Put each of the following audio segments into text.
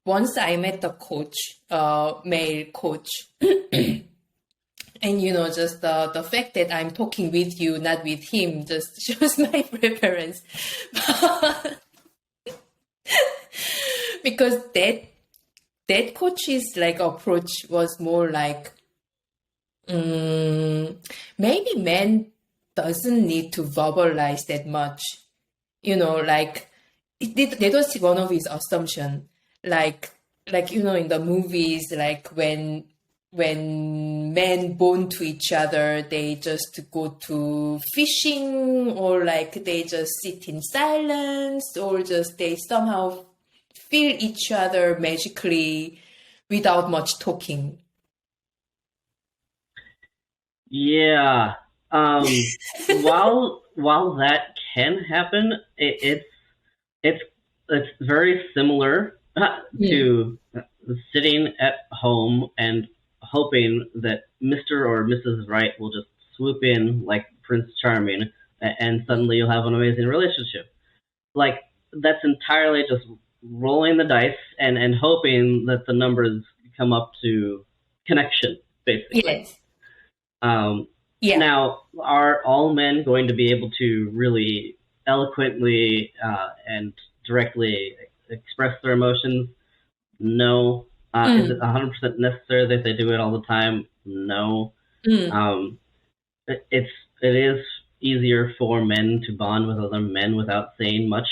once I met the coach, male coach, and just the fact that I'm talking with you, not with him, just shows my preference. Because that coach's like approach was more like, maybe men doesn't need to verbalize that much. Like that was one of his assumption. Like in the movies, like when men bond to each other, they just go to fishing, or like they just sit in silence, or just they somehow feel each other magically without much talking. Yeah. While that can happen, it's very similar to sitting at home and hoping that Mr. or Mrs. Right will just swoop in like Prince Charming, and suddenly you'll have an amazing relationship. Like, that's entirely just rolling the dice and hoping that the numbers come up to connection, basically. Yes. Yeah. Now, are all men going to be able to really eloquently and directly express their emotions? No. Is it 100% necessary that they do it all the time? No. It is easier for men to bond with other men without saying much.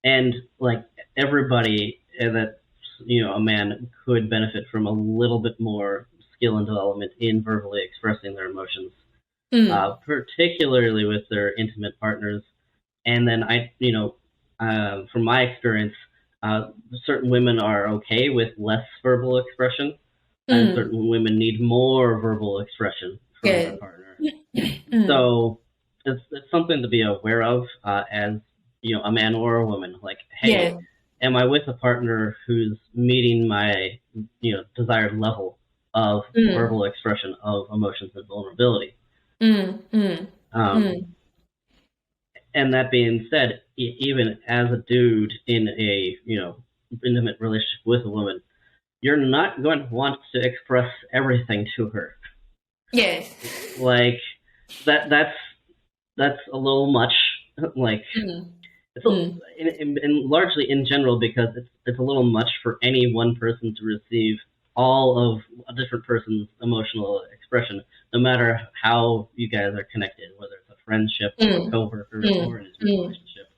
And like everybody that a man could benefit from a little bit more skill and development in verbally expressing their emotions, particularly with their intimate partners. And then from my experience, certain women are okay with less verbal expression, and certain women need more verbal expression from their partner. So it's something to be aware of as a man or a woman. Like, hey, am I with a partner who's meeting my desired level of verbal expression of emotions and vulnerability? And that being said, even as a dude in a intimate relationship with a woman, you're not going to want to express everything to her. Yes. Like that's a little much. Like it's largely in general, because it's a little much for any one person to receive all of a different person's emotional expression, no matter how you guys are connected, whether it's a friendship or a coworker or an intimate relationship.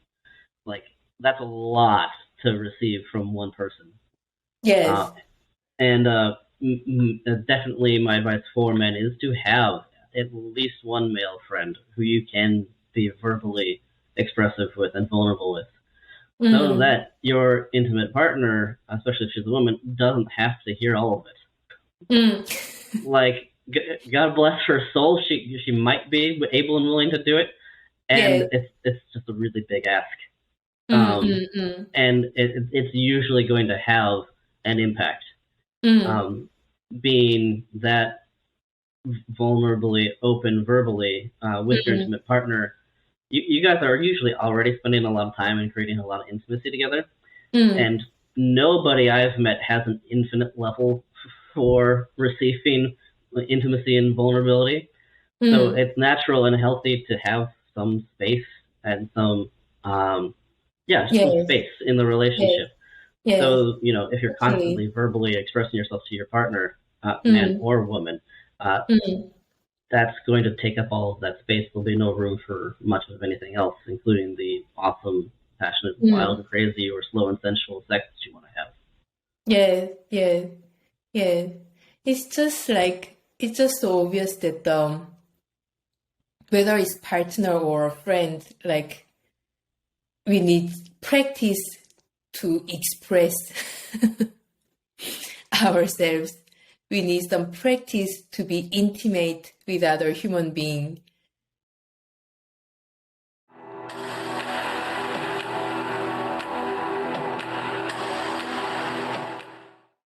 Like, that's a lot to receive from one person. Yes. And definitely my advice for men is to have at least one male friend who you can be verbally expressive with and vulnerable with, so that your intimate partner, especially if she's a woman, doesn't have to hear all of it. Like, God bless her soul, she might be able and willing to do it, and it's just a really big ask. And it's usually going to have an impact. Being that vulnerably open verbally with your intimate partner, you guys are usually already spending a lot of time and creating a lot of intimacy together. And nobody I've met has an infinite level for receiving intimacy and vulnerability. So it's natural and healthy to have some space and some some space in the relationship. So, if you're constantly verbally expressing yourself to your partner, man or woman, that's going to take up all of that space. There'll be no room for much of anything else, including the awesome, passionate, wild, and crazy, or slow and sensual sex that you want to have. Yeah. It's just so obvious that whether it's partner or a friend, like, we need practice to express ourselves. We need some practice to be intimate with other human being.